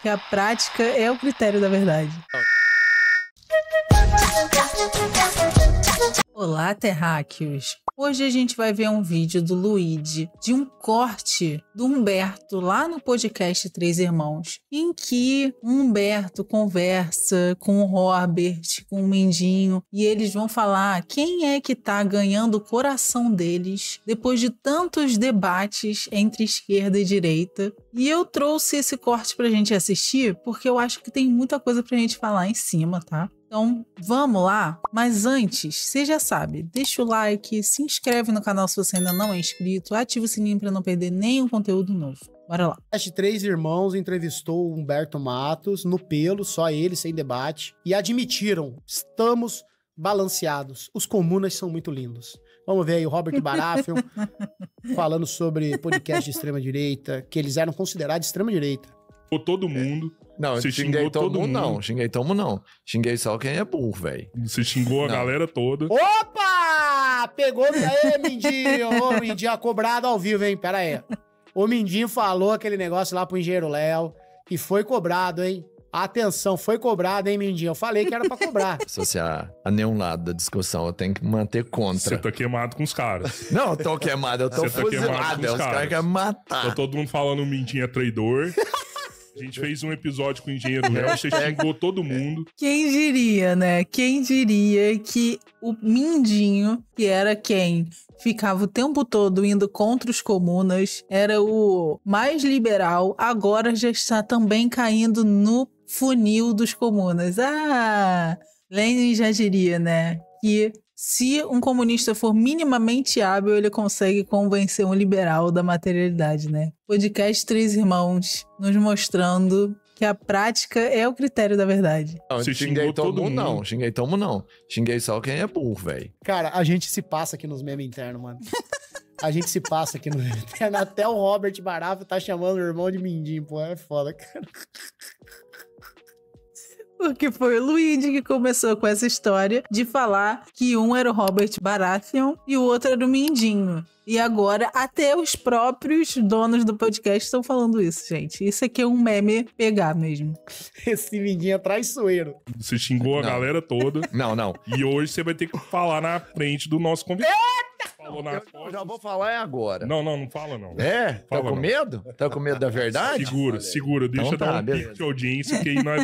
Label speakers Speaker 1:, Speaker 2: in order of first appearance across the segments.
Speaker 1: que a prática é o critério da verdade. Olá, terráqueos! Hoje a gente vai ver um vídeo do Luigi, de um corte do Humberto lá no podcast Três Irmãos, em que o Humberto conversa com o Robert, com o Mindinho, e eles vão falar quem é que tá ganhando o coração deles depois de tantos debates entre esquerda e direita. E eu trouxe esse corte pra gente assistir porque eu acho que tem muita coisa pra gente falar em cima, tá? Então, vamos lá? Mas antes, você já sabe, deixa o like, se inscreve no canal se você ainda não é inscrito, ativa o sininho para não perder nenhum conteúdo novo. Bora lá.
Speaker 2: Três Irmãos entrevistou o Humberto Matos no pelo, só ele, sem debate, e admitiram, estamos balanceados. Os comunas são muito lindos. Vamos ver aí o Robert Baratheon falando sobre podcast de extrema-direita, que eles eram considerados de extrema-direita.
Speaker 3: Todo mundo.
Speaker 4: Não,
Speaker 3: você
Speaker 4: xinguei todo mundo,
Speaker 3: mundo.
Speaker 4: não. Xinguei todo mundo, não. Xinguei só quem é burro, velho.
Speaker 3: Você xingou a galera toda.
Speaker 2: Opa! Pegou... Aê, Mindinho! Ô, Mindinho, cobrado ao vivo, hein? Pera aí. O Mindinho falou aquele negócio lá pro engenheiro Léo e foi cobrado, hein? Atenção, foi cobrado, hein, Mindinho? Eu falei que era pra cobrar.
Speaker 4: Associar a nenhum lado da discussão, eu tenho que manter contra.
Speaker 3: Você tá queimado com os caras.
Speaker 4: Não, eu tô queimado, eu tô fuzilado. Os caras querem matar.
Speaker 3: Tá todo mundo falando o Mindinho é traidor. A gente fez um episódio com o engenheiro Léo, você xingou todo mundo.
Speaker 1: Quem diria, né? Quem diria que o Mindinho, que era quem ficava o tempo todo indo contra os comunas, era o mais liberal, agora já está também caindo no funil dos comunas. Ah, Lenin já diria, né? Que se um comunista for minimamente hábil, ele consegue convencer um liberal da materialidade, né? Podcast Três Irmãos, nos mostrando que a prática é o critério da verdade.
Speaker 4: Não,
Speaker 3: você
Speaker 4: xinguei todo mundo,
Speaker 3: não.
Speaker 4: não. Xinguei todo mundo, não. Xinguei só quem é burro, velho.
Speaker 2: Cara, a gente se passa aqui nos memes internos, mano. A gente se passa aqui no meme interno. Até o Robert Baratheon tá chamando o irmão de Mindinho, pô. É foda, cara.
Speaker 1: Porque foi o Luigi que começou com essa história de falar que um era o Robert Baratheon e o outro era o Mindinho. E agora até os próprios donos do podcast estão falando isso, gente. Isso aqui é um meme pegar mesmo.
Speaker 2: Esse Mindinho é traiçoeiro.
Speaker 3: Você xingou a galera toda.
Speaker 4: Não.
Speaker 3: E hoje você vai ter que falar na frente do nosso convidado. Falou na
Speaker 4: Eu já vou falar agora.
Speaker 3: Não fala não.
Speaker 4: É? Tá
Speaker 3: Fala
Speaker 4: com
Speaker 3: não.
Speaker 4: medo? Tá com medo da verdade?
Speaker 3: Segura. Deixa eu
Speaker 4: Então tá,
Speaker 3: dar um
Speaker 4: beleza.
Speaker 3: pico de audiência, que aí nós,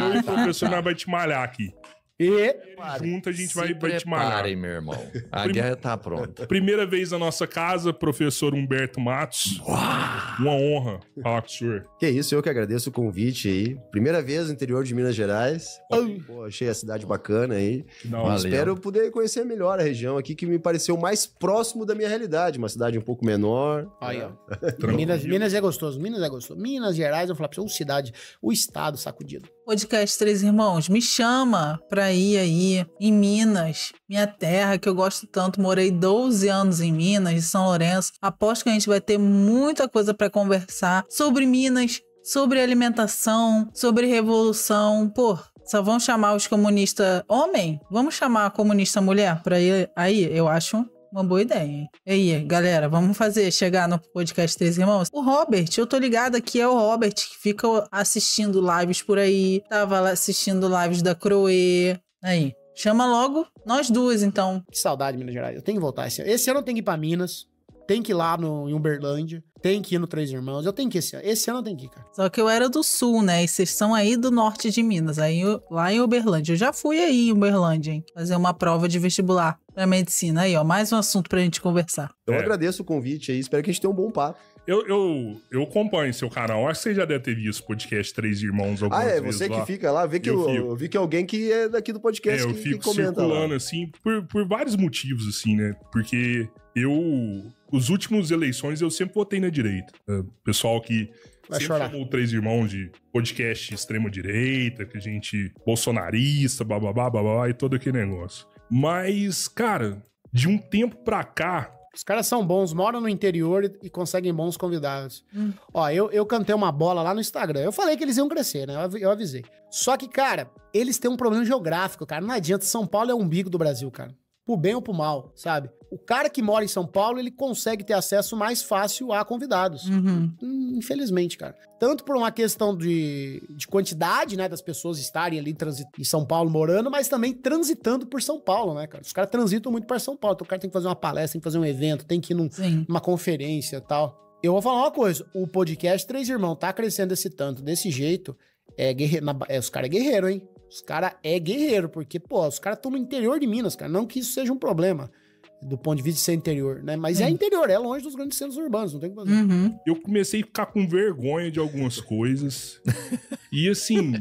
Speaker 3: eu e o professor nós vai te malhar aqui.
Speaker 2: E
Speaker 3: Junto a gente vai te malhar.
Speaker 4: Preparem, meu irmão. A guerra tá pronta.
Speaker 3: Primeira vez na nossa casa, professor Humberto Matos. Uma honra falar com o senhor.
Speaker 5: Que isso, eu que agradeço o convite aí. Primeira vez no interior de Minas Gerais. Pô, achei a cidade bacana aí.
Speaker 3: Não,
Speaker 5: Espero poder conhecer melhor a região aqui, que me pareceu mais próximo da minha realidade. Uma cidade um pouco menor.
Speaker 2: aí, ó.
Speaker 3: tranquilo.
Speaker 2: Minas é gostoso. Minas Gerais, eu vou falar pra você, o estado sacudido.
Speaker 1: Podcast Três Irmãos, me chama pra ir aí em Minas, minha terra, que eu gosto tanto. Morei 12 anos em Minas, de São Lourenço. Aposto que a gente vai ter muita coisa pra conversar sobre Minas, sobre alimentação, sobre revolução. Pô, só vão chamar os comunistas homem? Vamos chamar a comunista mulher pra ir aí? Eu acho uma boa ideia, hein? E aí, galera, vamos chegar no podcast Três Irmãos? O Robert, eu tô ligada que é o Robert que fica assistindo lives por aí, tava lá assistindo lives da Croê. Aí, chama logo nós duas, então.
Speaker 2: Que saudade de Minas Gerais. Eu tenho que voltar esse ano. Esse ano eu tenho que ir pra Minas. Tem que ir lá em Uberlândia. Tem que ir no Três Irmãos. Eu tenho que ir esse ano. Esse ano eu tenho que ir, cara.
Speaker 1: Só que eu era do sul, né? E vocês são aí do norte de Minas, aí lá em Uberlândia. Eu já fui aí em Uberlândia, hein? Fazer uma prova de vestibular pra medicina. Aí, ó, mais um assunto pra gente conversar.
Speaker 5: Eu agradeço o convite aí. Espero que a gente tenha um bom papo.
Speaker 3: Eu acompanho seu canal. Acho que você já deve ter visto o podcast Três Irmãos algumas vezes
Speaker 5: Você
Speaker 3: lá.
Speaker 5: que fica lá. Eu vi que alguém que é daqui do podcast
Speaker 3: eu
Speaker 5: que
Speaker 3: fico
Speaker 5: comenta
Speaker 3: circulando,
Speaker 5: lá.
Speaker 3: assim, por vários motivos, assim, né? Porque os últimos eleições, eu sempre votei na direita. Pessoal que
Speaker 2: Vai
Speaker 3: sempre
Speaker 2: chorar.
Speaker 3: chamou o Três Irmãos de podcast extrema-direita, que a gente bolsonarista, bababá, e todo aquele negócio. Mas, cara, de um tempo pra cá,
Speaker 2: Os caras são bons, moram no interior e conseguem bons convidados. Ó, eu cantei uma bola lá no Instagram. Eu falei que eles iam crescer, né? Eu avisei. Só que, cara, eles têm um problema geográfico, cara. Não adianta. São Paulo é o umbigo do Brasil, cara. Pro bem ou pro mal, sabe? O cara que mora em São Paulo, ele consegue ter acesso mais fácil a convidados. Infelizmente, cara. Tanto por uma questão de quantidade, né, das pessoas estarem ali em São Paulo morando, mas também transitando por São Paulo, né, cara? Os caras transitam muito para São Paulo. Então o cara tem que fazer uma palestra, tem que fazer um evento, tem que ir numa conferência e tal. Eu vou falar uma coisa. O podcast Três Irmãos tá crescendo esse tanto, desse jeito. Os caras é guerreiro, hein? Os caras é guerreiro, porque, pô, os caras estão no interior de Minas, cara. Não que isso seja um problema do ponto de vista de ser interior, né? Mas é interior, é longe dos grandes centros urbanos, não tem o que fazer.
Speaker 3: Eu comecei a ficar com vergonha de algumas coisas. E assim...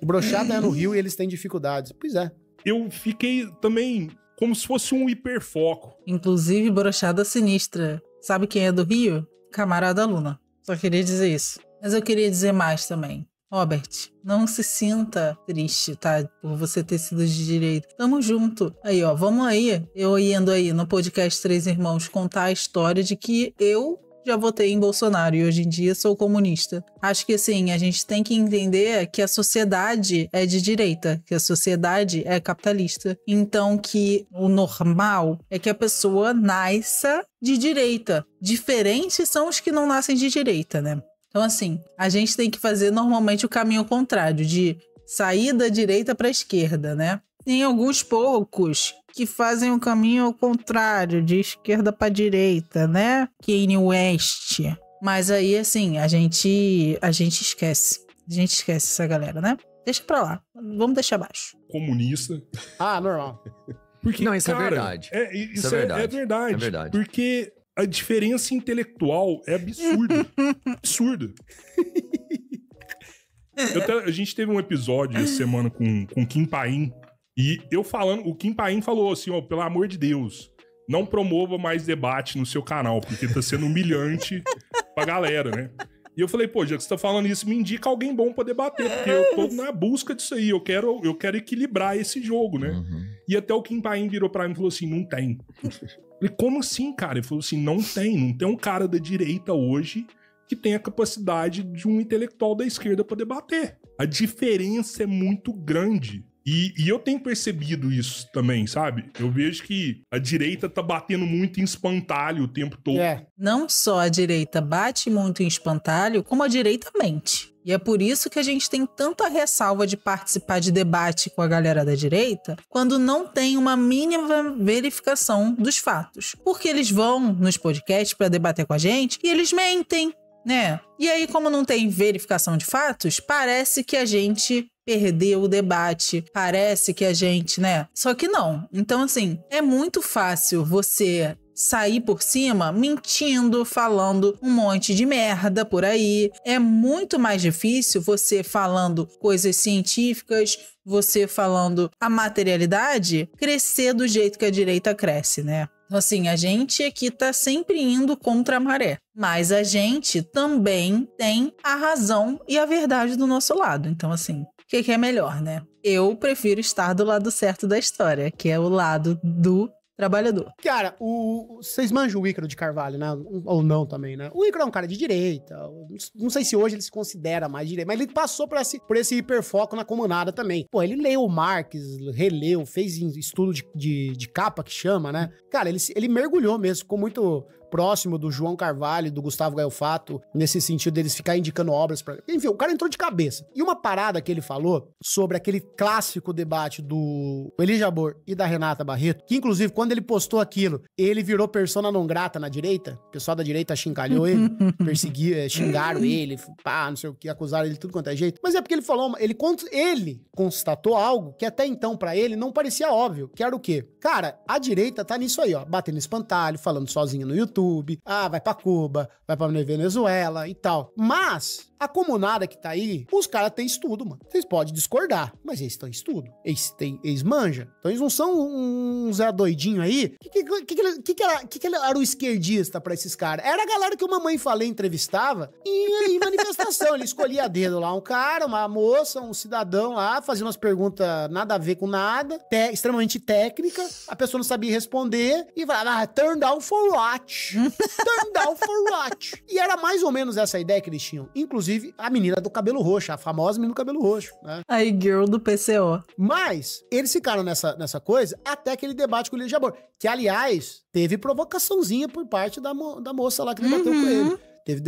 Speaker 2: O brochado é no Rio e eles têm dificuldades. Pois é.
Speaker 3: Eu fiquei também como se fosse um hiperfoco.
Speaker 1: Inclusive, brochada sinistra. Sabe quem é do Rio? Camarada Luna. Só queria dizer isso. Mas eu queria dizer mais também. Robert, não se sinta triste, tá? Por você ter sido de direita. Tamo junto. Aí, ó, vamos aí. Eu indo aí no podcast Três Irmãos contar a história de que eu já votei em Bolsonaro e hoje em dia sou comunista. Acho que, assim, a gente tem que entender que a sociedade é de direita, que a sociedade é capitalista. Então, que o normal é que a pessoa nasça de direita. Diferentes são os que não nascem de direita, né? Então, assim, a gente tem que fazer normalmente o caminho contrário, de sair da direita para a esquerda, né? Tem alguns poucos que fazem o caminho ao contrário, de esquerda para direita, né? Kanye West. Mas aí, assim, a gente esquece. A gente esquece essa galera, né? Deixa pra lá. Vamos deixar abaixo.
Speaker 3: Comunista.
Speaker 2: Normal.
Speaker 3: Porque,
Speaker 4: Não, isso
Speaker 3: cara,
Speaker 4: é verdade.
Speaker 3: Isso é verdade.
Speaker 4: É verdade.
Speaker 3: Porque a diferença intelectual é absurda. Absurda. A gente teve um episódio essa semana com Kim Paim. E eu falando, o Kim Paim falou assim, ó, pelo amor de Deus, não promova mais debate no seu canal, porque tá sendo humilhante pra galera, né? E eu falei, pô, já que você tá falando isso, me indica alguém bom pra debater, porque eu tô na busca disso aí, eu quero equilibrar esse jogo, né? E até o Kim Paim virou pra mim e falou assim, não tem. Eu falei, como assim, cara? Ele falou assim, não tem um cara da direita hoje que tem a capacidade de um intelectual da esquerda pra debater. A diferença é muito grande. E eu tenho percebido isso também, sabe? Eu vejo que a direita tá batendo muito em espantalho o tempo todo.
Speaker 1: Não só a direita bate muito em espantalho, como a direita mente. E é por isso que a gente tem tanta ressalva de participar de debate com a galera da direita, quando não tem uma mínima verificação dos fatos. Porque eles vão nos podcasts para debater com a gente e eles mentem, né? E aí, como não tem verificação de fatos, parece que a gente perdeu o debate, parece que a gente, né? Só que não. Então, assim, é muito fácil você sair por cima mentindo, falando um monte de merda por aí. É muito mais difícil você falando coisas científicas, você falando a materialidade, crescer do jeito que a direita cresce, né? Então, assim, a gente aqui tá sempre indo contra a maré. Mas a gente também tem a razão e a verdade do nosso lado. Então, assim, o que é melhor, né? Eu prefiro estar do lado certo da história, que é o lado do trabalhador.
Speaker 2: Cara, vocês manjam o Ícaro de Carvalho, né? Ou não também, né? O Ícaro é um cara de direita. Não sei se hoje ele se considera mais de direita, mas ele passou por esse hiperfoco na comunada também. Pô, ele leu Marx, releu, fez estudo de capa, que chama, né? Cara, ele mergulhou mesmo, ficou muito próximo do João Carvalho e do Gustavo Gaio Fato, nesse sentido deles ficar indicando obras pra... Enfim, o cara entrou de cabeça. E uma parada que ele falou sobre aquele clássico debate do Elie Jabbour e da Renata Barreto, que inclusive quando ele postou aquilo, ele virou persona non grata na direita, o pessoal da direita chincalhou ele, xingaram ele, pá, não sei o que, acusaram ele de tudo quanto é jeito. Mas é porque ele falou, ele constatou algo que até então pra ele não parecia óbvio, que era o quê? Cara, a direita tá nisso aí, ó, batendo espantalho, falando sozinho no YouTube, vai pra Cuba, vai pra Venezuela e tal. Mas a comunada que tá aí, os caras têm estudo, mano. Vocês podem discordar, mas eles têm estudo. Eles manjam. Então eles não são um Zé doidinho aí. Que era o esquerdista pra esses caras? Era a galera que o Mamãe Falei entrevistava em manifestação. Ele escolhia a dedo lá um cara, uma moça, um cidadão lá, fazia umas perguntas nada a ver com nada, extremamente técnica. A pessoa não sabia responder e falava, turn down for what? Turn down for what? E era mais ou menos essa ideia que eles tinham. Inclusive, inclusive, a menina do cabelo roxo, a famosa menina do cabelo roxo, né?
Speaker 1: A girl do PCO.
Speaker 2: Mas eles ficaram nessa coisa até aquele debate com o William Jabor, que, aliás, teve provocaçãozinha por parte da moça lá que debateu com ele. Teve,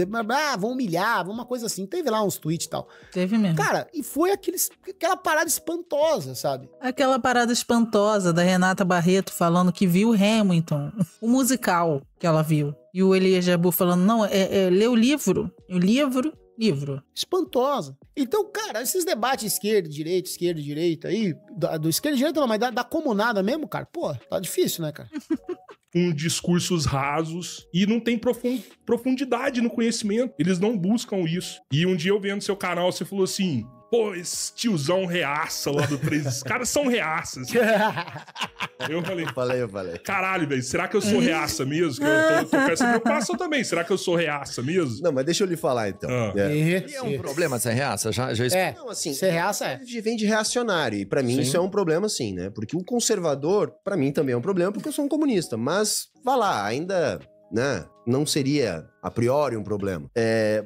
Speaker 2: vão humilhar, uma coisa assim. Teve lá uns tweets e tal.
Speaker 1: Teve mesmo.
Speaker 2: Cara, e foi aquela parada espantosa, sabe?
Speaker 1: Aquela parada espantosa da Renata Barreto falando que viu Hamilton, o musical que ela viu. E o Elias Jabbour falando, não, lê o livro. Livro.
Speaker 2: Espantosa. Então, cara, esses debates esquerda e direita aí, do esquerda e direita não, mas da comunada mesmo, cara, pô, tá difícil, né, cara?
Speaker 3: Com discursos rasos e não tem profundidade no conhecimento. Eles não buscam isso. E um dia eu vendo seu canal, você falou assim... Pô, esse tiozão reaça lá do 3... Os caras são reaças. Eu falei. Caralho, velho, será que eu sou reaça mesmo? Que eu tô com essa preocupação também. Será que eu sou reaça mesmo?
Speaker 5: Não, mas deixa eu lhe falar, então.
Speaker 4: E é um problema ser reaça?
Speaker 5: Não, assim,
Speaker 2: ser reaça
Speaker 5: vem de reacionário. E pra mim isso é um problema, sim, né? Porque o conservador, pra mim também é um problema, porque eu sou um comunista. Mas, vá lá, ainda... né? Não seria, a priori, um problema.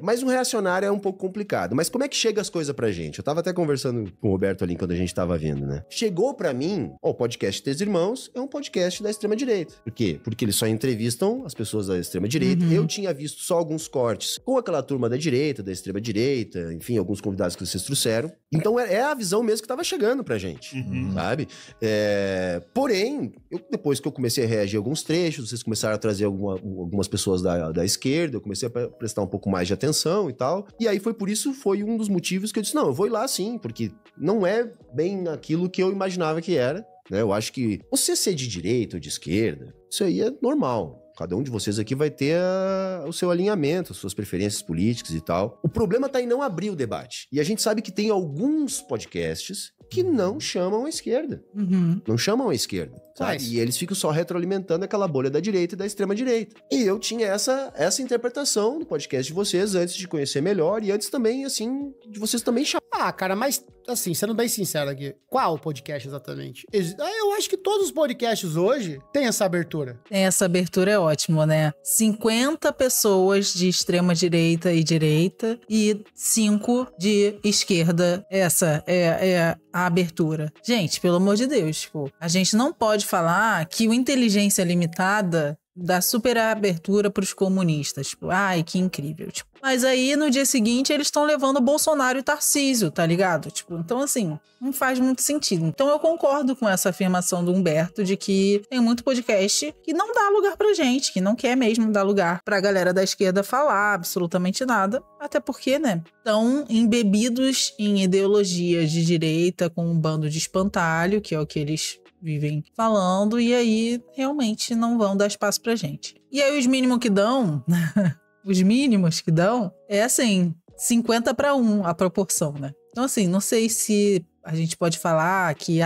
Speaker 5: Mas um reacionário é um pouco complicado. Mas como é que chega as coisas pra gente? Eu tava até conversando com o Roberto ali quando a gente tava vindo, né? Chegou pra mim, o podcast Três Irmãos é um podcast da extrema-direita. Por quê? Porque eles só entrevistam as pessoas da extrema-direita. Eu tinha visto só alguns cortes com aquela turma da direita, da extrema-direita, enfim, alguns convidados que vocês trouxeram. Então é a visão mesmo que tava chegando pra gente, sabe? Porém, depois que eu comecei a reagir a alguns trechos, vocês começaram a trazer algumas pessoas da esquerda, eu comecei a prestar um pouco mais de atenção e tal, e aí foi um dos motivos que eu disse, não, eu vou ir lá sim, porque não é bem aquilo que eu imaginava que era, né? Eu acho que você ser de direita ou de esquerda, isso aí é normal. Cada um de vocês aqui vai ter o seu alinhamento, as suas preferências políticas e tal. O problema tá em não abrir o debate. E a gente sabe que tem alguns podcasts que não chamam a esquerda. Não chamam a esquerda, sabe? E eles ficam só retroalimentando aquela bolha da direita e da extrema-direita. E eu tinha essa interpretação do podcast de vocês antes de conhecer melhor e antes também, assim, de vocês também chamarem.
Speaker 2: Ah, cara, mas, assim, sendo bem sincero aqui, qual podcast exatamente? Eu acho que todos os podcasts hoje têm essa abertura.
Speaker 1: Essa abertura é ótimo, né? 50 pessoas de extrema direita e 5 de esquerda. Essa é a abertura. Gente, pelo amor de Deus, tipo, a gente não pode falar que o Inteligência Limitada dá super abertura pros comunistas. Tipo, ai, que incrível. Tipo, mas aí, no dia seguinte, eles estão levando Bolsonaro e Tarcísio, tá ligado? Tipo, então, assim, não faz muito sentido. Então, eu concordo com essa afirmação do Humberto de que tem muito podcast que não dá lugar pra gente, que não quer mesmo dar lugar pra galera da esquerda falar absolutamente nada. Até porque, né, estão embebidos em ideologias de direita com um bando de espantalho, que é o que eles vivem falando, e aí realmente não vão dar espaço pra gente. E aí os mínimos que dão, os mínimos que dão, é assim, 50-1 a proporção, né? Então assim, não sei se a gente pode falar que,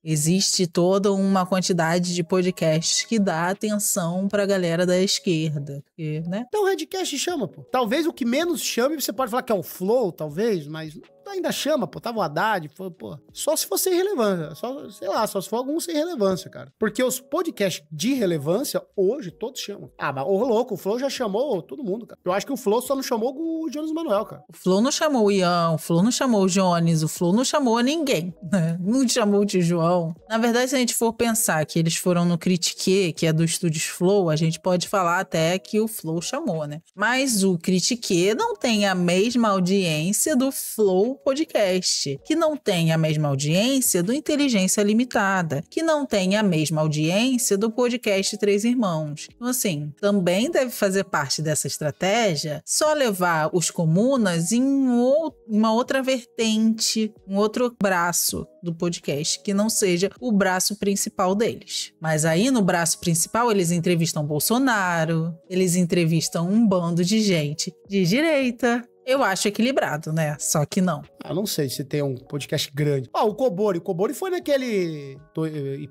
Speaker 1: existe toda uma quantidade de podcasts que dá atenção pra galera da esquerda, porque, né?
Speaker 2: Então o Redcast chama, pô. Talvez o que menos chame, você pode falar que é o Flow, talvez, mas ainda chama, pô. Tava o Haddad, pô. Só se for sem relevância. Só se for algum sem relevância, cara. Porque os podcasts de relevância, hoje, todos chamam. Ah, mas ô louco, o Flow já chamou todo mundo, cara. Eu acho que o Flow só não chamou o Jones Manuel, cara.
Speaker 1: O Flow não chamou o Ian, o Flow não chamou o Jones, o Flow não chamou ninguém, né? Não chamou o João. Na verdade, se a gente for pensar que eles foram no Critique, que é do Estúdios Flow, a gente pode falar até que o Flow chamou, né? Mas o Critique não tem a mesma audiência do Flow Podcast, que não tem a mesma audiência do Inteligência Limitada, que não tem a mesma audiência do podcast Três Irmãos. Então, assim, também deve fazer parte dessa estratégia só levar os comunas em uma outra vertente, um outro braço do podcast, que não seja o braço principal deles. Mas aí, no braço principal, eles entrevistam Bolsonaro, eles entrevistam um bando de gente de direita. Eu acho equilibrado, né? Só que não.
Speaker 2: Não sei se tem um podcast grande. O Cobori. O Cobori foi naquele...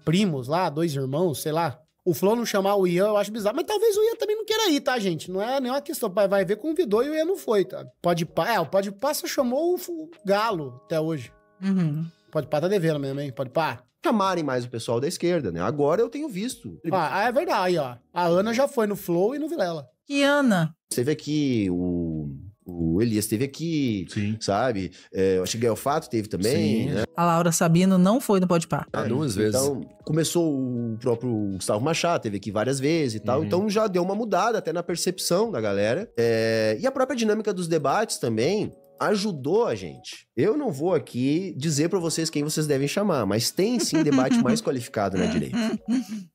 Speaker 2: Primos lá, Dois Irmãos, sei lá. O Flow não chamar o Ian, eu acho bizarro. Mas talvez o Ian também não queira ir, tá, gente? Não é nenhuma questão. Vai ver, convidou e o Ian não foi, tá? O Podpah só chamou o Galo até hoje. Podpah tá devendo mesmo, hein? Podpah.
Speaker 5: Chamarem mais o pessoal da esquerda, né? Agora eu tenho visto.
Speaker 2: É verdade, ó. A Ana já foi no Flow e no Vilela.
Speaker 1: Que Ana?
Speaker 5: Você vê que O Elias teve aqui,
Speaker 3: Sim.
Speaker 5: sabe? Eu acho que Gael Fato teve também,
Speaker 4: Sim.
Speaker 5: né?
Speaker 1: A Laura Sabino não foi no Podpah.
Speaker 4: Duas vezes.
Speaker 5: Então, começou o próprio Gustavo Machado, teve aqui várias vezes e tal. Então, já deu uma mudada até na percepção da galera. E a própria dinâmica dos debates também ajudou a gente. Eu não vou aqui dizer pra vocês quem vocês devem chamar, mas tem sim debate mais qualificado na direita.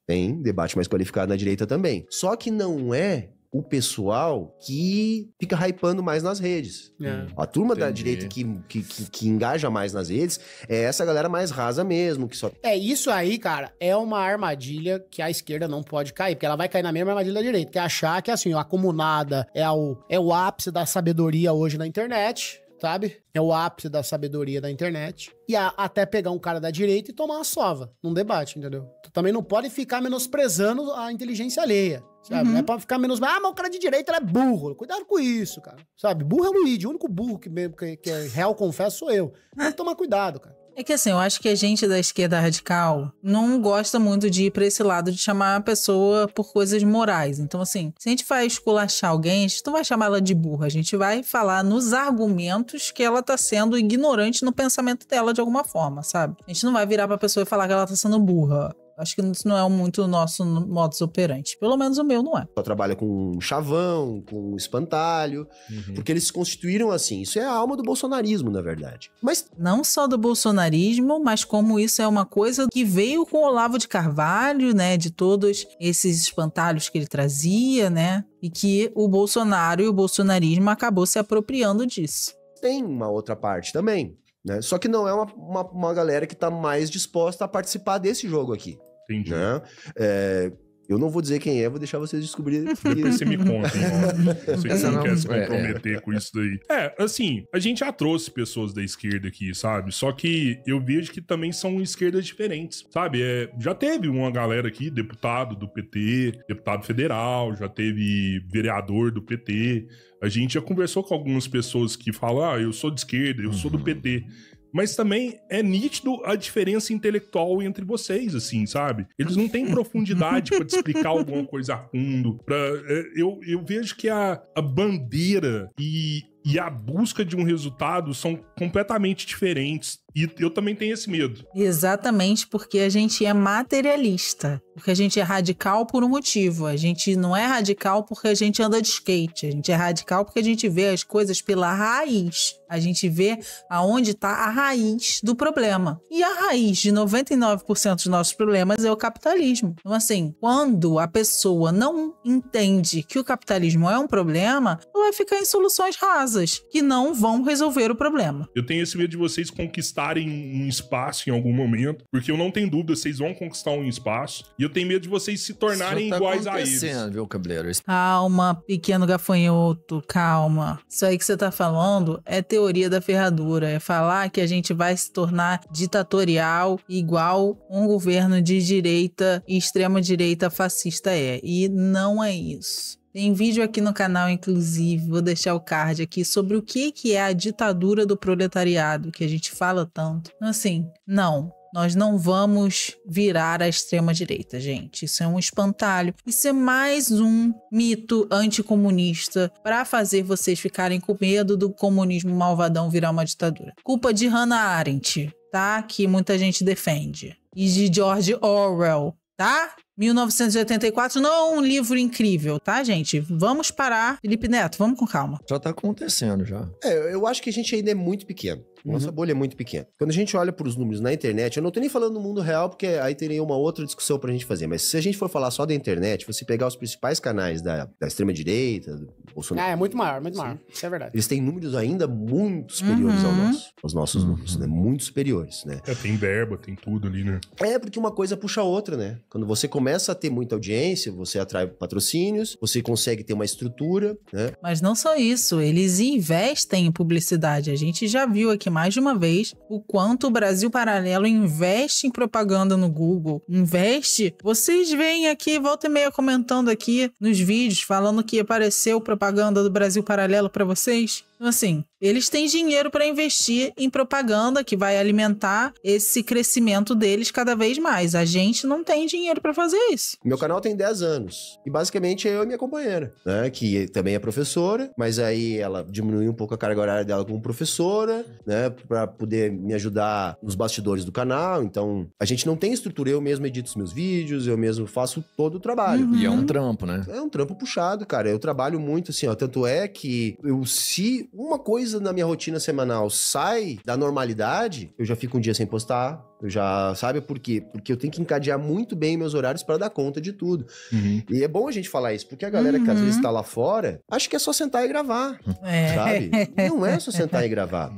Speaker 5: Tem debate mais qualificado na direita também. Só que não é o pessoal que fica hypando mais nas redes. A turma da direita que engaja mais nas redes é essa galera mais rasa mesmo, que só...
Speaker 2: Isso aí, cara, é uma armadilha que a esquerda não pode cair, porque ela vai cair na mesma armadilha da direita, que é achar que, assim, a comunada é o ápice da sabedoria hoje na internet, sabe? É o ápice da sabedoria da internet. E até pegar um cara da direita e tomar uma sova num debate, entendeu? Tu também não pode ficar menosprezando a inteligência alheia, sabe? Não é pra ficar menosprezando. Mas o cara de direita, ele é burro. Cuidado com isso, cara. Sabe? Burro é o Luigi. O único burro que é real, confesso, sou eu. Tem que tomar cuidado, cara.
Speaker 1: É que assim, eu acho que a gente da esquerda radical não gosta muito de ir pra esse lado de chamar a pessoa por coisas morais. Então, assim, se a gente vai esculachar alguém, a gente não vai chamar ela de burra. A gente vai falar nos argumentos que ela tá sendo ignorante no pensamento dela de alguma forma, sabe? A gente não vai virar pra pessoa e falar que ela tá sendo burra. Acho que isso não é muito o nosso modus operandi. Pelo menos o meu não é.
Speaker 5: Só trabalha com chavão, com espantalho, porque eles se constituíram assim. Isso é a alma do bolsonarismo, na verdade. Mas
Speaker 1: não só do bolsonarismo, mas como isso é uma coisa que veio com o Olavo de Carvalho, né? De todos esses espantalhos que ele trazia, né? E que o Bolsonaro e o bolsonarismo acabou se apropriando disso.
Speaker 5: Tem uma outra parte também, né? Só que não é uma galera que tá mais disposta a participar desse jogo aqui.
Speaker 3: Entendi.
Speaker 5: Né? Eu não vou dizer quem é, vou deixar vocês descobrirem.
Speaker 3: Depois você me conta, hein? Você não quer se comprometer com isso daí. Assim, a gente já trouxe pessoas da esquerda aqui, sabe? Só que eu vejo que também são esquerdas diferentes, sabe? Já teve uma galera aqui, deputado do PT, deputado federal, já teve vereador do PT. A gente já conversou com algumas pessoas que falam, eu sou de esquerda, eu sou do PT. Mas também é nítido a diferença intelectual entre vocês, assim, sabe? Eles não têm profundidade pra te explicar alguma coisa a fundo. Eu vejo que a bandeira e a busca de um resultado são completamente diferentes. E eu também tenho esse medo.
Speaker 1: Exatamente, porque a gente é materialista. Porque a gente é radical por um motivo. A gente não é radical porque a gente anda de skate. A gente é radical porque a gente vê as coisas pela raiz. A gente vê aonde está a raiz do problema. E a raiz de 99% dos nossos problemas é o capitalismo. Então, assim, quando a pessoa não entende que o capitalismo é um problema, ela vai ficar em soluções rasas, que não vão resolver o problema.
Speaker 3: Eu tenho esse medo de vocês conquistarem um espaço em algum momento, porque eu não tenho dúvida, vocês vão conquistar um espaço, e eu tenho medo de vocês se tornarem iguais a eles.
Speaker 4: Viu, Cabeleiro?
Speaker 1: Calma, pequeno gafanhoto, calma. Isso aí que você tá falando é teoria da ferradura, é falar que a gente vai se tornar ditatorial igual um governo de direita e extrema-direita fascista é, e não é isso. Tem vídeo aqui no canal, inclusive, vou deixar o card aqui, sobre o que é a ditadura do proletariado, que a gente fala tanto. Assim, não, nós não vamos virar a extrema-direita, gente. Isso é um espantalho. Isso é mais um mito anticomunista para fazer vocês ficarem com medo do comunismo malvadão virar uma ditadura. Culpa de Hannah Arendt, tá? Que muita gente defende. E de George Orwell, tá? 1984 não é um livro incrível, tá, gente? Vamos parar. Felipe Neto, vamos com calma.
Speaker 4: Já tá acontecendo, já.
Speaker 5: Eu acho que a gente ainda é muito pequeno. Nossa bolha é muito pequena. Quando a gente olha pros números na internet, eu não tô nem falando no mundo real, porque aí teria uma outra discussão pra gente fazer. Mas se a gente for falar só da internet, você pegar os principais canais da extrema-direita, do Bolsonaro...
Speaker 2: É muito maior, muito maior. Isso é verdade.
Speaker 5: Eles têm números ainda muito superiores aos nossos números, né? Muito superiores, né?
Speaker 3: Tem verba, tem tudo ali, né?
Speaker 5: Porque uma coisa puxa a outra, né? Quando você começa a ter muita audiência, você atrai patrocínios, você consegue ter uma estrutura, né?
Speaker 1: Mas não só isso, eles investem em publicidade. A gente já viu aqui mais de uma vez o quanto o Brasil Paralelo investe em propaganda no Google. Investe. Vocês veem aqui, volta e meia comentando aqui nos vídeos, falando que apareceu propaganda do Brasil Paralelo pra vocês. Então, assim, eles têm dinheiro para investir em propaganda que vai alimentar esse crescimento deles cada vez mais. A gente não tem dinheiro para fazer isso.
Speaker 5: Meu canal tem 10 anos. E basicamente é eu e minha companheira, né? Que também é professora, mas aí ela diminuiu um pouco a carga horária dela como professora, né? Pra poder me ajudar nos bastidores do canal. Então, a gente não tem estrutura. Eu mesmo edito os meus vídeos, eu mesmo faço todo o trabalho.
Speaker 4: E é um trampo, né?
Speaker 5: É um trampo puxado, cara. Eu trabalho muito, assim, ó. Tanto é que se uma coisa na minha rotina semanal sai da normalidade, eu já fico um dia sem postar. Eu já... Sabe por quê? Porque eu tenho que encadear muito bem meus horários para dar conta de tudo. E é bom a gente falar isso, porque a galera que às vezes tá lá fora, acha que é só sentar e gravar, sabe? Não é só sentar e gravar.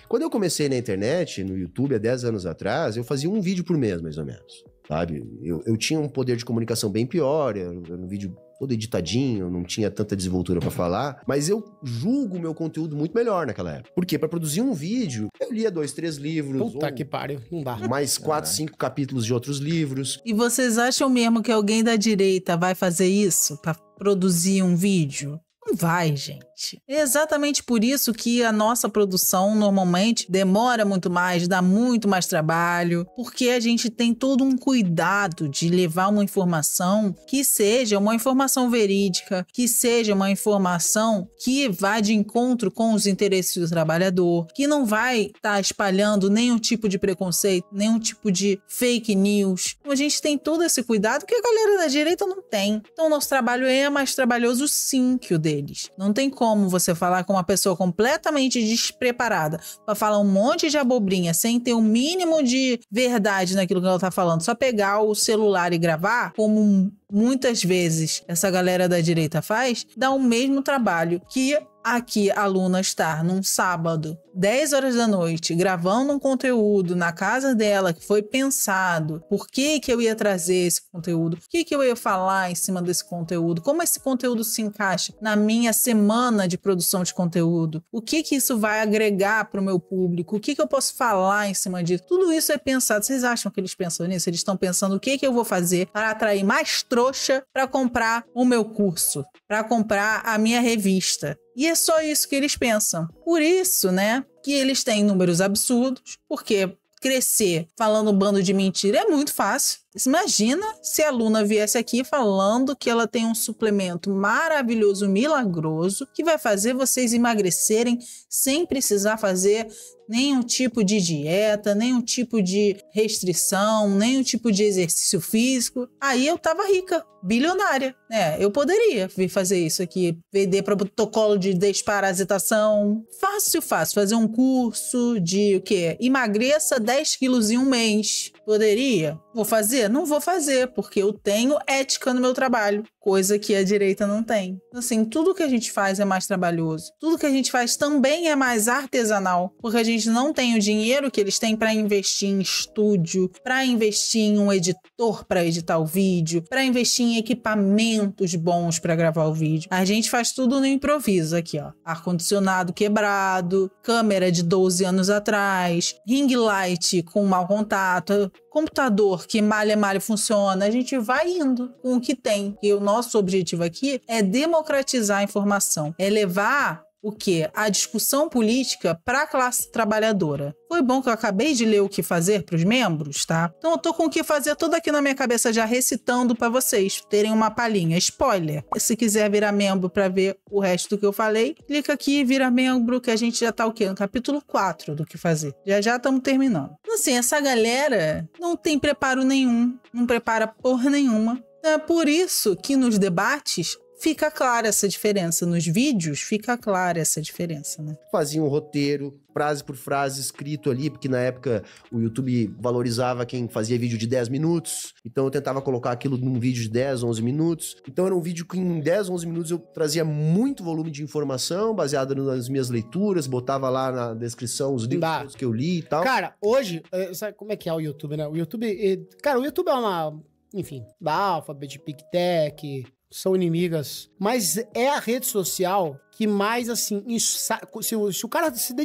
Speaker 5: Quando eu comecei na internet, no YouTube, há 10 anos atrás, eu fazia um vídeo por mês, mais ou menos. Sabe? Eu tinha um poder de comunicação bem pior, era um vídeo todo editadinho, não tinha tanta desenvoltura pra falar, mas eu julgo o meu conteúdo muito melhor naquela época. Porque pra produzir um vídeo, eu lia 2, 3 livros.
Speaker 2: Puta que pariu, não dá.
Speaker 5: Mais 4, 5 capítulos de outros livros.
Speaker 1: E vocês acham mesmo que alguém da direita vai fazer isso pra produzir um vídeo? Não vai, gente. É exatamente por isso que a nossa produção normalmente demora muito mais, dá muito mais trabalho, porque a gente tem todo um cuidado de levar uma informação que seja uma informação verídica, que seja uma informação que vá de encontro com os interesses do trabalhador, que não vai estar espalhando nenhum tipo de preconceito, nenhum tipo de fake news. Então, a gente tem todo esse cuidado que a galera da direita não tem. Então, o nosso trabalho é mais trabalhoso sim que o dele. Não tem como você falar com uma pessoa completamente despreparada para falar um monte de abobrinha sem ter o mínimo de verdade naquilo que ela tá falando. Só pegar o celular e gravar, como muitas vezes essa galera da direita faz, dá o mesmo trabalho que aqui a Luna estar num sábado, 10 horas da noite, gravando um conteúdo na casa dela que foi pensado, por que eu ia trazer esse conteúdo, o que eu ia falar em cima desse conteúdo, como esse conteúdo se encaixa na minha semana de produção de conteúdo, o que isso vai agregar para o meu público, o que eu posso falar em cima disso. Tudo isso é pensado. Vocês acham que eles pensam nisso? Eles estão pensando o que eu vou fazer para atrair mais trouxa para comprar o meu curso, para comprar a minha revista. E é só isso que eles pensam. Por isso, né, que eles têm números absurdos, porque crescer falando um bando de mentira é muito fácil. Imagina se a Luna viesse aqui falando que ela tem um suplemento maravilhoso, milagroso, que vai fazer vocês emagrecerem sem precisar fazer nenhum tipo de dieta, nenhum tipo de restrição, nenhum tipo de exercício físico. Aí eu tava rica, bilionária, né? Eu poderia vir fazer isso aqui, vender protocolo de desparasitação. Fácil, fazer um curso de o quê? Emagreça 10 quilos em um mês. Poderia? Vou fazer? Não vou fazer, porque eu tenho ética no meu trabalho, coisa que a direita não tem. Assim, tudo que a gente faz é mais trabalhoso. Tudo que a gente faz também é mais artesanal, porque a gente não tem o dinheiro que eles têm para investir em estúdio, para investir em um editor para editar o vídeo, para investir em equipamentos bons para gravar o vídeo. A gente faz tudo no improviso aqui, ó. Ar-condicionado quebrado, câmera de 12 anos atrás, ring light com mau contato, computador que malha funciona. A gente vai indo com o que tem. E o nosso objetivo aqui é democratizar a informação, é levar o quê? A discussão política para a classe trabalhadora. Foi bom que eu acabei de ler o que fazer para os membros, tá? Então eu tô com o que fazer tudo aqui na minha cabeça já recitando para vocês terem uma palhinha. Spoiler! Se quiser virar membro para ver o resto do que eu falei, clica aqui e vira membro, que a gente já tá o quê? No capítulo 4 do que fazer. Já estamos terminando. Então, assim, essa galera não tem preparo nenhum, não prepara porra nenhuma. É por isso que nos debates fica clara essa diferença. Nos vídeos fica clara essa diferença, né?
Speaker 5: Fazia um roteiro, frase por frase, escrito ali, porque na época o YouTube valorizava quem fazia vídeo de 10 minutos. Então eu tentava colocar aquilo num vídeo de 10, 11 minutos. Então era um vídeo que em 10, 11 minutos eu trazia muito volume de informação, baseado nas minhas leituras, botava lá na descrição os livros que eu li e tal.
Speaker 2: Cara, hoje, sabe como é que é o YouTube, né? O YouTube, cara, o YouTube é uma, enfim, da Alphabet, PicTech, são inimigas, mas é a rede social que mais, assim, se o cara se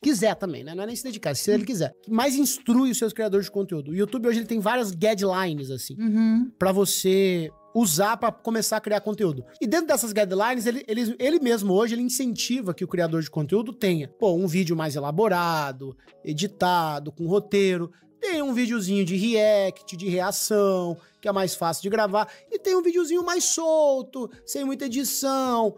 Speaker 2: quiser também, né? Não é nem se dedicar, se ele quiser, que mais instrui os seus criadores de conteúdo. O YouTube hoje ele tem várias guidelines, assim, pra você usar para começar a criar conteúdo. E dentro dessas guidelines, ele mesmo hoje, ele incentiva que o criador de conteúdo tenha, um vídeo mais elaborado, editado, com roteiro, tem um videozinho de react, de reação, que é mais fácil de gravar, e tem um videozinho mais solto, sem muita edição,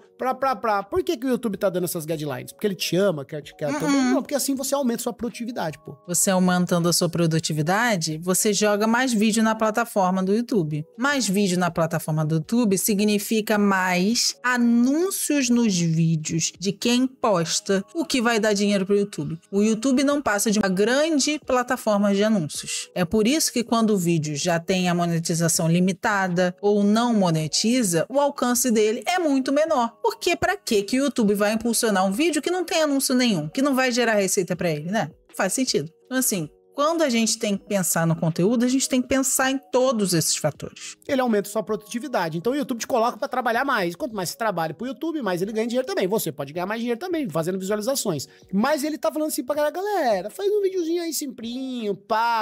Speaker 2: Por que o YouTube tá dando essas guidelines? Porque ele te ama, quer também? Não, porque assim você aumenta sua produtividade, pô.
Speaker 1: Você aumentando a sua produtividade, você joga mais vídeo na plataforma do YouTube. Mais vídeo na plataforma do YouTube significa mais anúncios nos vídeos de quem posta, o que vai dar dinheiro pro YouTube. O YouTube não passa de uma grande plataforma de anúncios. É por isso que quando o vídeo já tem a monetização limitada ou não monetiza, o alcance dele é muito menor. Porque pra que o YouTube vai impulsionar um vídeo que não tem anúncio nenhum, que não vai gerar receita pra ele, né? Faz sentido. Então assim, quando a gente tem que pensar no conteúdo, a gente tem que pensar em todos esses fatores.
Speaker 2: Ele aumenta sua produtividade. Então o YouTube te coloca pra trabalhar mais. Quanto mais você trabalha pro YouTube, mais ele ganha dinheiro também. Você pode ganhar mais dinheiro também, fazendo visualizações. Mas ele tá falando assim pra galera, faz um videozinho aí simplinho,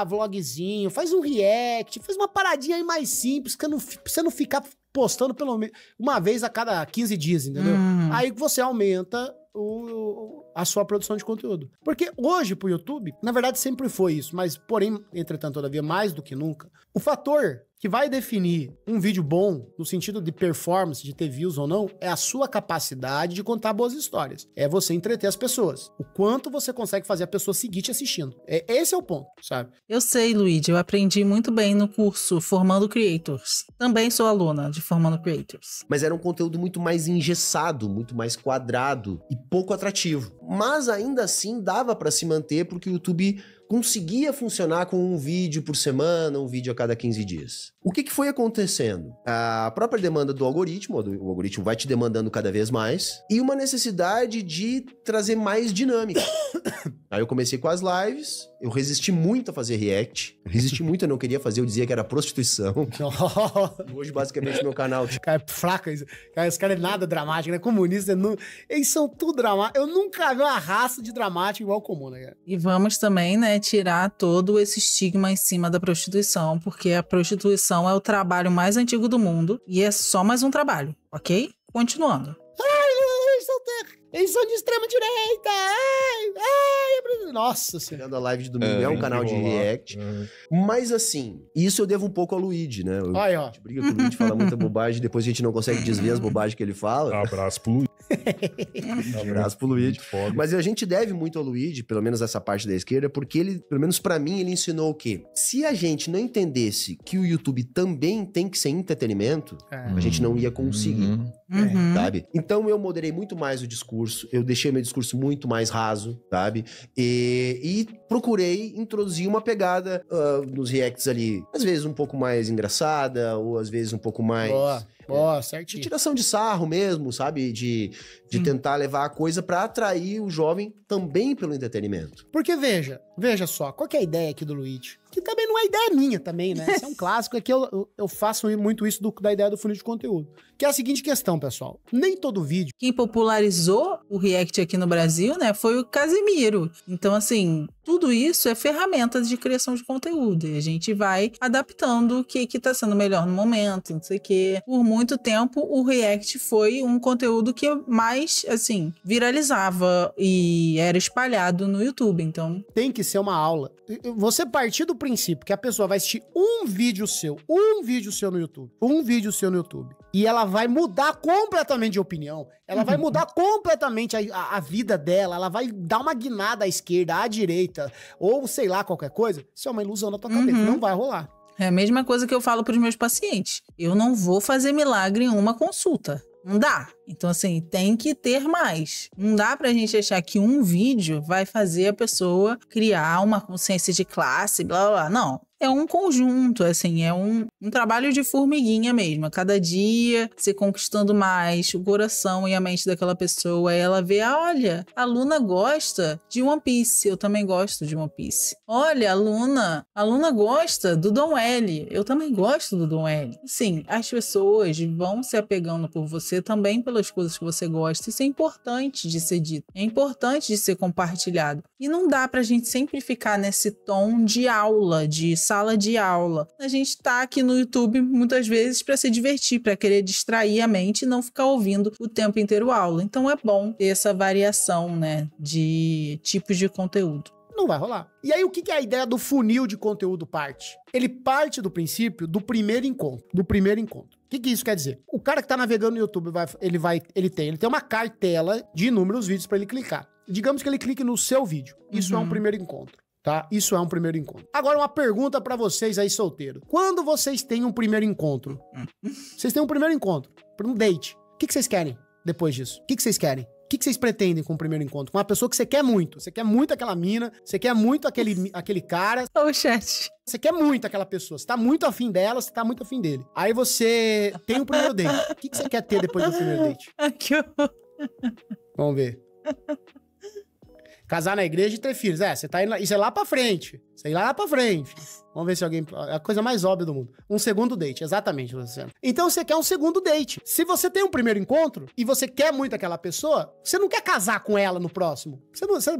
Speaker 2: vlogzinho, faz um react, faz uma paradinha aí mais simples, pra você não ficar postando pelo menos uma vez a cada 15 dias, entendeu? Aí você aumenta a sua produção de conteúdo. Porque hoje pro YouTube, na verdade sempre foi isso, mas porém, entretanto, todavia, mais do que nunca, o fator que vai definir um vídeo bom, no sentido de performance, de ter views ou não, é a sua capacidade de contar boas histórias. É você entreter as pessoas. O quanto você consegue fazer a pessoa seguir te assistindo. Esse é o ponto, sabe?
Speaker 1: Eu sei, Luigi, eu aprendi muito bem no curso Formando Creators. Também sou aluna de Formando Creators.
Speaker 5: Mas era um conteúdo muito mais engessado, muito mais quadrado e pouco atrativo. Mas ainda assim dava pra se manter porque o YouTube conseguia funcionar com um vídeo por semana, um vídeo a cada 15 dias. O que foi acontecendo? A própria demanda do algoritmo, o algoritmo vai te demandando cada vez mais, e uma necessidade de trazer mais dinâmica. Aí eu comecei com as lives, eu resisti muito a fazer react, eu não queria fazer, eu dizia que era prostituição. E hoje, basicamente, meu canal...
Speaker 2: Cara, é fraca, esse cara é nada dramático, né? Comunista, eles são tudo dramáticos. Eu nunca vi uma raça de dramático igual comum, né, cara?
Speaker 1: E vamos também, né, tirar todo esse estigma em cima da prostituição, porque a prostituição é o trabalho mais antigo do mundo e é só mais um trabalho, ok? Continuando.
Speaker 2: Eles são de extrema direita! Nossa senhora.
Speaker 5: A live de domingo é um canal de react. Mas assim, isso eu devo um pouco ao Luigi, né? A gente briga com o Luigi, fala muita bobagem, depois a gente não consegue desver as bobagens que ele fala.
Speaker 3: Abraço pro Luigi.
Speaker 5: Abraço pro Luigi. Mas a gente deve muito ao Luigi, pelo menos essa parte da esquerda, porque ele, pelo menos pra mim, ele ensinou o quê? Se a gente não entendesse que o YouTube também tem que ser entretenimento, a gente não ia conseguir. Sabe? Então eu moderei muito mais o discurso, eu deixei meu discurso muito mais raso, sabe? E procurei introduzir uma pegada nos reacts ali, às vezes um pouco mais engraçada, ou às vezes um pouco mais...
Speaker 2: certinho.
Speaker 5: De tiração de sarro mesmo, sabe? De tentar levar a coisa pra atrair o jovem também pelo entretenimento.
Speaker 2: Porque veja só, qual que é a ideia aqui do Luigi? Que também não é ideia minha também, né? Isso é um clássico, é que eu faço muito isso da ideia do funil de conteúdo. Que é a seguinte questão, pessoal. Nem todo vídeo...
Speaker 1: Quem popularizou o React aqui no Brasil, né, foi o Casimiro. Então, assim, tudo isso é ferramentas de criação de conteúdo. E a gente vai adaptando o que tá sendo melhor no momento, não sei o quê. Por muito tempo, o React foi um conteúdo que mais, assim, viralizava e era espalhado no YouTube, então...
Speaker 2: Tem que ser uma aula. Você partir do princípio que a pessoa vai assistir um vídeo seu no YouTube, e ela vai mudar completamente de opinião, ela vai mudar completamente a vida dela, ela vai dar uma guinada à esquerda, à direita, ou sei lá, qualquer coisa, isso é uma ilusão da tua cabeça, não vai rolar.
Speaker 1: É a mesma coisa que eu falo para os meus pacientes. Eu não vou fazer milagre em uma consulta. Não dá. Então, assim, tem que ter mais. Não dá pra gente achar que um vídeo vai fazer a pessoa criar uma consciência de classe, blá, blá, blá. Não. É um conjunto, assim, é um trabalho de formiguinha mesmo. A cada dia, se conquistando mais o coração e a mente daquela pessoa. Ela vê, olha, a Luna gosta de One Piece. Eu também gosto de One Piece. Olha, a Luna gosta do Dom L. Eu também gosto do Dom L. Sim, as pessoas vão se apegando por você também pelas coisas que você gosta. Isso é importante de ser dito. É importante de ser compartilhado. E não dá pra gente sempre ficar nesse tom de aula, de sala de aula. A gente tá aqui no YouTube muitas vezes para se divertir, para querer distrair a mente e não ficar ouvindo o tempo inteiro a aula. Então é bom ter essa variação, né, de tipos de conteúdo.
Speaker 2: Não vai rolar. E aí, o que é a ideia do funil de conteúdo parte? Ele parte do princípio do primeiro encontro. O que isso quer dizer? O cara que tá navegando no YouTube, ele tem uma cartela de inúmeros vídeos para ele clicar. Digamos que ele clique no seu vídeo. Isso é um primeiro encontro, tá? Isso é um primeiro encontro. Agora, uma pergunta para vocês aí, solteiros. Quando vocês têm um primeiro encontro? Vocês têm um primeiro encontro, para um date. O que vocês querem depois disso? O que vocês querem? O que vocês pretendem com o primeiro encontro? Com uma pessoa que você quer muito. Você quer muito aquela mina, você quer muito aquele cara.
Speaker 1: Ô, chat.
Speaker 2: Você quer muito aquela pessoa. Você tá muito afim dela, você tá muito afim dele. Aí você tem o primeiro date. O que você quer ter depois do primeiro date?
Speaker 1: Que horror.
Speaker 2: Vamos ver. Casar na igreja e ter filhos. Você tá indo, isso é lá pra frente. Isso é lá pra frente. Vamos ver se alguém... É a coisa mais óbvia do mundo. Um segundo date, exatamente, Luciano. Então você quer um segundo date. Se você tem um primeiro encontro e você quer muito aquela pessoa, você não quer casar com ela no próximo.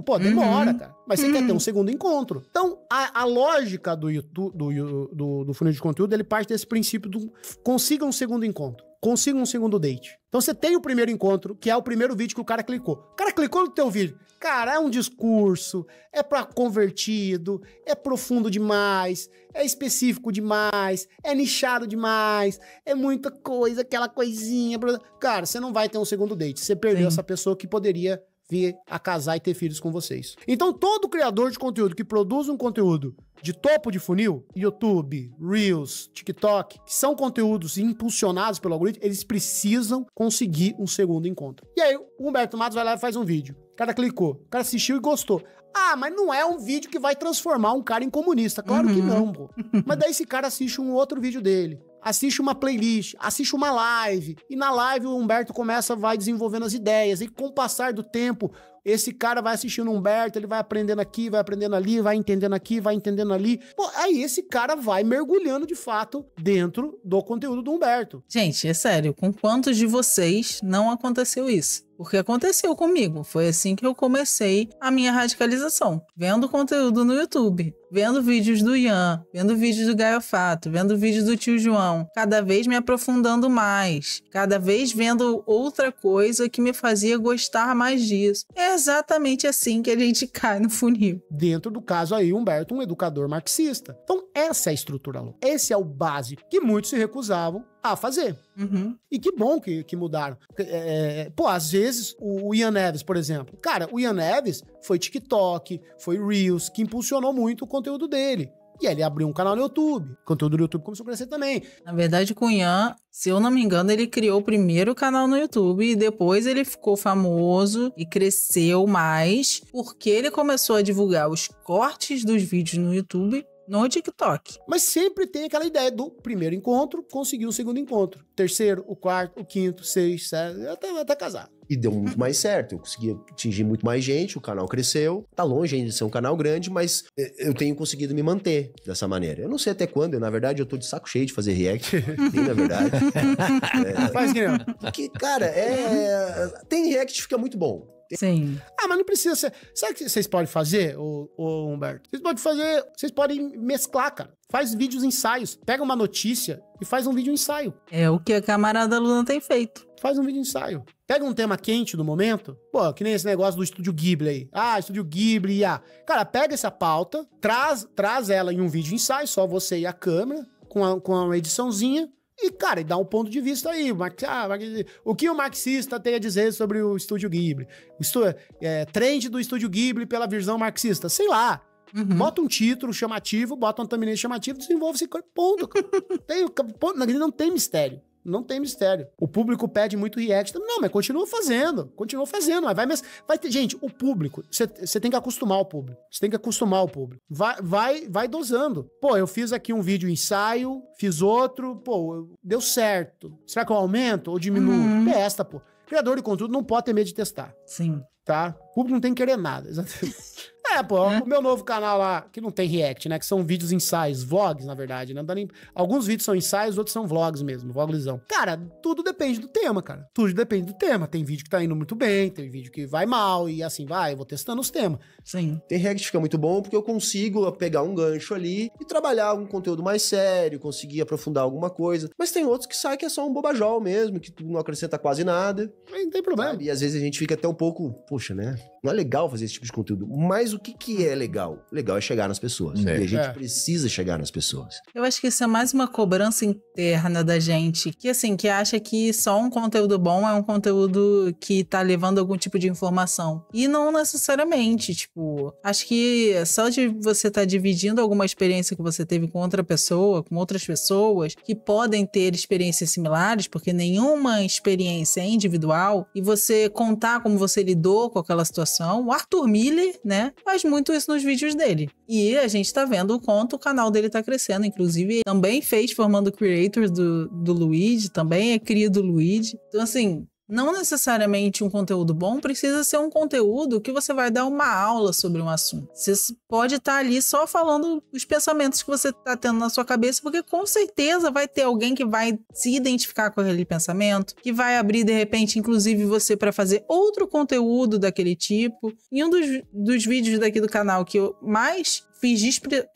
Speaker 2: Pô, demora, cara. Mas você quer ter um segundo encontro. Então, a lógica do YouTube, do funil de conteúdo, ele parte desse princípio do consiga um segundo encontro. Consiga um segundo date. Então você tem o primeiro encontro, que é o primeiro vídeo que o cara clicou. O cara clicou no teu vídeo. Cara, é um discurso, é pra convertido, é profundo demais, é específico demais, é nichado demais, é muita coisa, aquela coisinha. Cara, você não vai ter um segundo date. Você perdeu essa pessoa que poderia vir a casar e ter filhos com vocês. Então todo criador de conteúdo que produz um conteúdo de topo de funil, YouTube, Reels, TikTok, que são conteúdos impulsionados pelo algoritmo, eles precisam conseguir um segundo encontro. E aí o Humberto Matos vai lá e faz um vídeo. O cara clicou, o cara assistiu e gostou. Ah, mas não é um vídeo que vai transformar um cara em comunista. Claro que não, pô. Mas daí esse cara assiste um outro vídeo dele, assiste uma playlist, assiste uma live. E na live o Humberto vai desenvolvendo as ideias. E com o passar do tempo, esse cara vai assistindo o Humberto, ele vai aprendendo aqui, vai aprendendo ali, vai entendendo aqui, vai entendendo ali. Pô, aí esse cara vai mergulhando de fato dentro do conteúdo do Humberto.
Speaker 1: Gente, é sério, com quantos de vocês não aconteceu isso? Porque aconteceu comigo. Foi assim que eu comecei a minha radicalização. Vendo conteúdo no YouTube, vendo vídeos do Ian, vendo vídeos do Gaiofato, vendo vídeos do Tio João. Cada vez me aprofundando mais. Cada vez vendo outra coisa que me fazia gostar mais disso. É exatamente assim que a gente cai no funil.
Speaker 2: Dentro do caso aí, Humberto, um educador marxista. Então, essa é a estrutura. Esse é o básico que muitos se recusavam a fazer. E que bom que mudaram. Pô, às vezes, o Ian Neves, por exemplo. Cara, o Ian Neves foi TikTok, foi Reels, que impulsionou muito o conteúdo dele. E aí ele abriu um canal no YouTube. O conteúdo do YouTube começou a crescer também.
Speaker 1: Na verdade, com o Ian, se eu não me engano, ele criou primeiro o canal no YouTube e depois ele ficou famoso e cresceu mais porque ele começou a divulgar os cortes dos vídeos no YouTube no TikTok.
Speaker 2: Mas sempre tem aquela ideia do primeiro encontro, conseguir um segundo encontro. Terceiro, o quarto, o quinto, sexto, até casar.
Speaker 5: E deu muito mais certo, eu consegui atingir muito mais gente, o canal cresceu. Tá longe ainda de ser um canal grande, mas eu tenho conseguido me manter dessa maneira. Eu não sei até quando, na verdade eu tô de saco cheio de fazer react, bem na verdade.
Speaker 2: Faz que não.
Speaker 5: Porque, cara, tem react que fica muito bom.
Speaker 1: Sim.
Speaker 2: Ah, mas não precisa ser... Sabe o que vocês podem fazer, ô Humberto? Vocês podem mesclar, cara. Faz vídeos ensaios. Pega uma notícia e faz um vídeo ensaio.
Speaker 1: É o que a camarada Luna tem feito.
Speaker 2: Faz um vídeo ensaio. Pega um tema quente do momento. Pô, que nem esse negócio do Estúdio Ghibli aí. Estúdio Ghibli, Cara, pega essa pauta, traz ela em um vídeo ensaio, só você e a câmera, com uma ediçãozinha. E, cara, dá um ponto de vista aí. O que o marxista tem a dizer sobre o Estúdio Ghibli? Trend do Estúdio Ghibli pela visão marxista. Sei lá. Bota um título chamativo, bota um thumbnail chamativo, desenvolve esse ponto. Não tem mistério. Não tem mistério. O público pede muito react. Não, mas continua fazendo. Mas vai ter... Gente, o público... Você tem que acostumar o público. Vai dosando. Pô, eu fiz aqui um vídeo ensaio, fiz outro, pô, deu certo. Será que eu aumento ou diminuo? Testa, pô. Criador de conteúdo não pode ter medo de testar.
Speaker 1: Sim.
Speaker 2: Tá? O público não tem que querer nada. Pô, o meu novo canal lá, que não tem react, né? Que são vídeos ensaios, vlogs, na verdade, né? Não dá nem... Alguns vídeos são ensaios, outros são vlogs mesmo, vloglizão. Cara, tudo depende do tema, cara. Tudo depende do tema. Tem vídeo que tá indo muito bem, tem vídeo que vai mal, e assim vai, eu vou testando os temas.
Speaker 1: Sim.
Speaker 5: Tem react que fica muito bom porque eu consigo pegar um gancho ali e trabalhar algum conteúdo mais sério, conseguir aprofundar alguma coisa. Mas tem outros que sai que é só um bobajol mesmo, que tu não acrescenta quase nada.
Speaker 2: Não tem problema.
Speaker 5: Sabe? E às vezes a gente fica até um pouco, poxa, né? Não é legal fazer esse tipo de conteúdo. Mas o que é legal? Legal é chegar nas pessoas.
Speaker 4: É.
Speaker 5: E a gente precisa chegar nas pessoas.
Speaker 1: Eu acho que isso é mais uma cobrança interna da gente, que assim, que acha que só um conteúdo bom é um conteúdo que tá levando algum tipo de informação. E não necessariamente, tipo, acho que só de você tá dividindo alguma experiência que você teve com outra pessoa, com outras pessoas, que podem ter experiências similares, porque nenhuma experiência é individual, e você contar como você lidou com aquela situação. O Arthur Miller, né, faz muito isso nos vídeos dele. E a gente tá vendo o quanto o canal dele tá crescendo. Inclusive, também fez Formando Creators do Luigi, também é cria do Luigi. Então, assim, não necessariamente um conteúdo bom precisa ser um conteúdo que você vai dar uma aula sobre um assunto. Você pode estar ali só falando os pensamentos que você está tendo na sua cabeça, porque com certeza vai ter alguém que vai se identificar com aquele pensamento, que vai abrir, de repente, inclusive você para fazer outro conteúdo daquele tipo. E um dos vídeos daqui do canal que eu mais fiz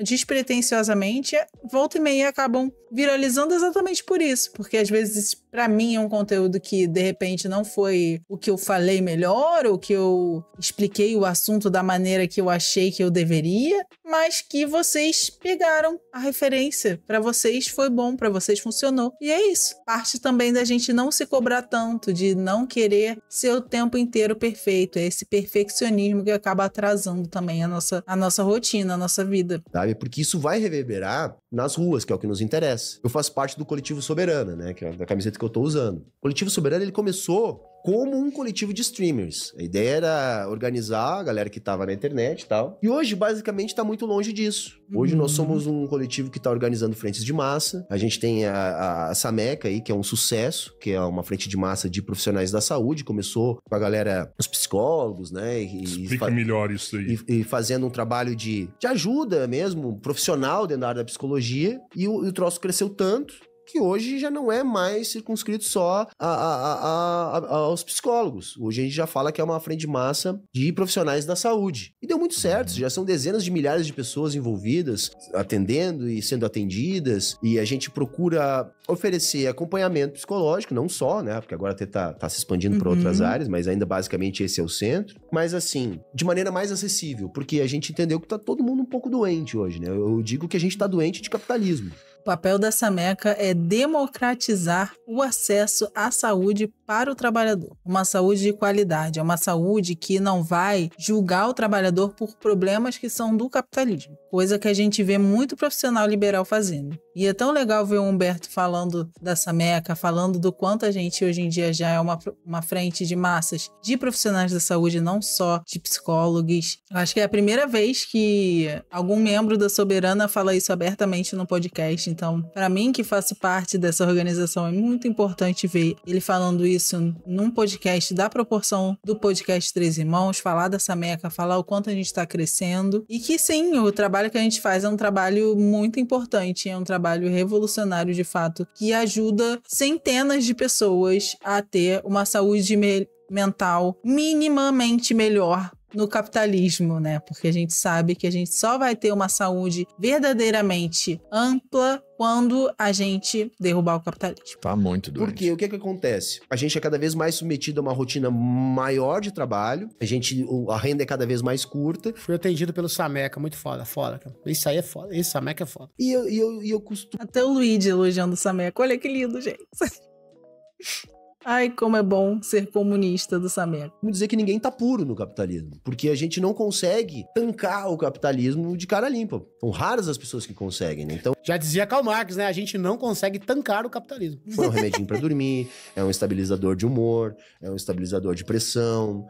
Speaker 1: despretensiosamente, volta e meia acabam viralizando exatamente por isso, porque às vezes pra mim é um conteúdo que de repente não foi o que eu falei melhor, ou que eu expliquei o assunto da maneira que eu achei que eu deveria, mas que vocês pegaram a referência, pra vocês foi bom, pra vocês funcionou, e é isso. Parte também da gente não se cobrar tanto, de não querer ser o tempo inteiro perfeito, é esse perfeccionismo que acaba atrasando também a nossa rotina, a nossa vida.
Speaker 5: Sabe? Porque isso vai reverberar nas ruas, que é o que nos interessa. Eu faço parte do Coletivo Soberana, né? Que é a camiseta que eu tô usando. O Coletivo Soberana, ele começou como um coletivo de streamers. A ideia era organizar a galera que tava na internet e tal. E hoje, basicamente, tá muito longe disso. Hoje nós somos um coletivo que tá organizando frentes de massa. A gente tem a Sameca aí, que é um sucesso, que é uma frente de massa de profissionais da saúde. Começou com a galera, os psicólogos, né?
Speaker 3: Explica melhor isso aí.
Speaker 5: E fazendo um trabalho de ajuda mesmo, profissional dentro da área da psicologia. E o troço cresceu tanto que hoje já não é mais circunscrito só aos psicólogos. Hoje a gente já fala que é uma frente de massa de profissionais da saúde. E deu muito certo, já são dezenas de milhares de pessoas envolvidas, atendendo e sendo atendidas, e a gente procura oferecer acompanhamento psicológico, não só, né, porque agora até tá se expandindo para outras áreas, mas ainda basicamente esse é o centro, mas assim, de maneira mais acessível, porque a gente entendeu que tá todo mundo um pouco doente hoje, né, eu digo que a gente tá doente de capitalismo.
Speaker 1: O papel da Sameca é democratizar o acesso à saúde para o trabalhador. Uma saúde de qualidade, é uma saúde que não vai julgar o trabalhador por problemas que são do capitalismo. Coisa que a gente vê muito profissional liberal fazendo. E é tão legal ver o Humberto falando da Sameca, falando do quanto a gente hoje em dia já é uma frente de massas de profissionais da saúde, não só de psicólogos. Eu acho que é a primeira vez que algum membro da Soberana fala isso abertamente no podcast. Então, para mim, que faço parte dessa organização, é muito importante ver ele falando isso num podcast da proporção do podcast Três Irmãos, falar da Sameca, falar o quanto a gente está crescendo. E que sim, o trabalho que a gente faz é um trabalho muito importante, é um trabalho revolucionário de fato, que ajuda centenas de pessoas a ter uma saúde mental minimamente melhor no capitalismo, né? Porque a gente sabe que a gente só vai ter uma saúde verdadeiramente ampla quando a gente derrubar o capitalismo.
Speaker 4: Tá muito doente.
Speaker 5: Porque o que acontece? A gente é cada vez mais submetido a uma rotina maior de trabalho, a renda é cada vez mais curta.
Speaker 2: Fui atendido pelo Sameca, muito foda, cara. Isso aí é foda, esse Sameca é foda.
Speaker 5: E eu costumo...
Speaker 1: Até o Luigi elogiando o Sameca. Olha que lindo, gente. Ai, como é bom ser comunista do Sameca.
Speaker 5: Vamos dizer que ninguém tá puro no capitalismo, porque a gente não consegue tancar o capitalismo de cara limpa. São raras as pessoas que conseguem, né? Então,
Speaker 2: já dizia Karl Marx, né? A gente não consegue tancar o capitalismo.
Speaker 5: É um remedinho pra dormir, é um estabilizador de humor, é um estabilizador de pressão,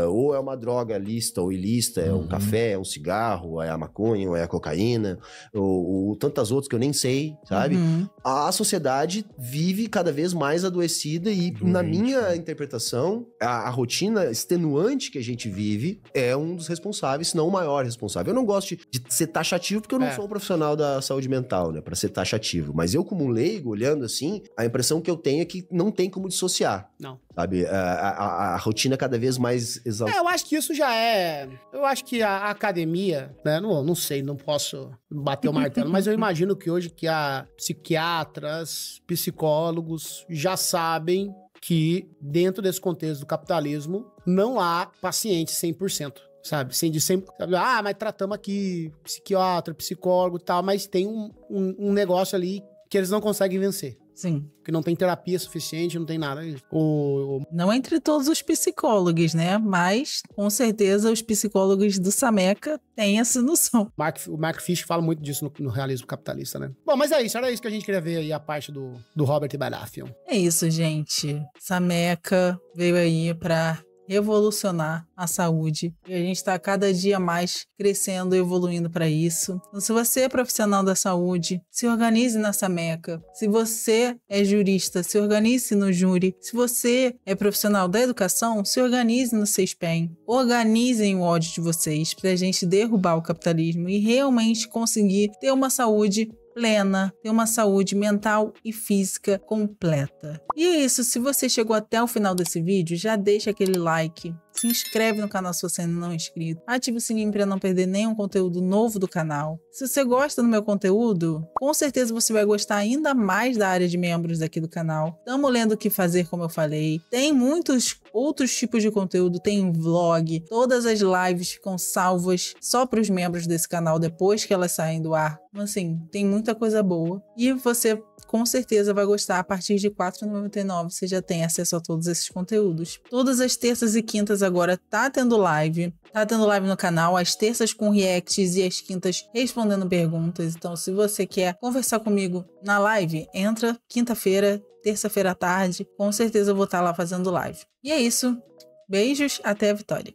Speaker 5: ou é uma droga lícita ou ilícita, é um café, é um cigarro, é a maconha, ou é a cocaína, ou tantas outras que eu nem sei, sabe? A sociedade vive cada vez mais adoecida e E na minha interpretação, a rotina extenuante que a gente vive é um dos responsáveis, se não o maior responsável. Eu não gosto de ser taxativo, porque eu não sou um profissional da saúde mental, né, pra ser taxativo. Mas eu, como leigo, olhando assim, a impressão que eu tenho é que não tem como dissociar.
Speaker 2: Não.
Speaker 5: Sabe? A rotina é cada vez mais exaustiva.
Speaker 2: Eu acho que isso já é... Eu acho que a academia, né? Não sei, não posso bater o martelo, mas eu imagino que hoje que a psiquiatras, psicólogos já sabem que dentro desse contexto do capitalismo não há paciente 100%. Sabe? Mas tratamos aqui psiquiatra, psicólogo e tal, mas tem um negócio ali que eles não conseguem vencer.
Speaker 1: Sim.
Speaker 2: Que não tem terapia suficiente, não tem nada.
Speaker 1: Não entre todos os psicólogos, né? Mas, com certeza, os psicólogos do Sameca têm essa noção.
Speaker 2: O Mark Fish fala muito disso no realismo capitalista, né? Bom, mas é isso. Era isso que a gente queria ver aí, a parte do Robert Baratheon.
Speaker 1: É isso, gente. Sameca veio aí pra revolucionar a saúde. E a gente está cada dia mais crescendo e evoluindo para isso. Então, se você é profissional da saúde, se organize na Sameca. Se você é jurista, se organize no júri. Se você é profissional da educação, se organize no CESPEM. Organizem o ódio de vocês para a gente derrubar o capitalismo e realmente conseguir ter uma saúde plena, ter uma saúde mental e física completa. E é isso, se você chegou até o final desse vídeo, já deixa aquele like, se inscreve no canal se você ainda não é inscrito, ative o sininho para não perder nenhum conteúdo novo do canal. Se você gosta do meu conteúdo, com certeza você vai gostar ainda mais da área de membros aqui do canal. Estamos lendo o que fazer, como eu falei. Tem muitos outros tipos de conteúdo, tem vlog, todas as lives ficam salvas só para os membros desse canal depois que elas saem do ar. Assim, tem muita coisa boa. E você com certeza vai gostar. A partir de R$ 4,99 você já tem acesso a todos esses conteúdos. Todas as terças e quintas agora tá tendo live. Tá tendo live no canal, às terças com reacts e às quintas respondendo perguntas. Então, se você quer conversar comigo na live, entra quinta-feira, terça-feira à tarde. Com certeza eu vou estar lá fazendo live. E é isso. Beijos, até a vitória.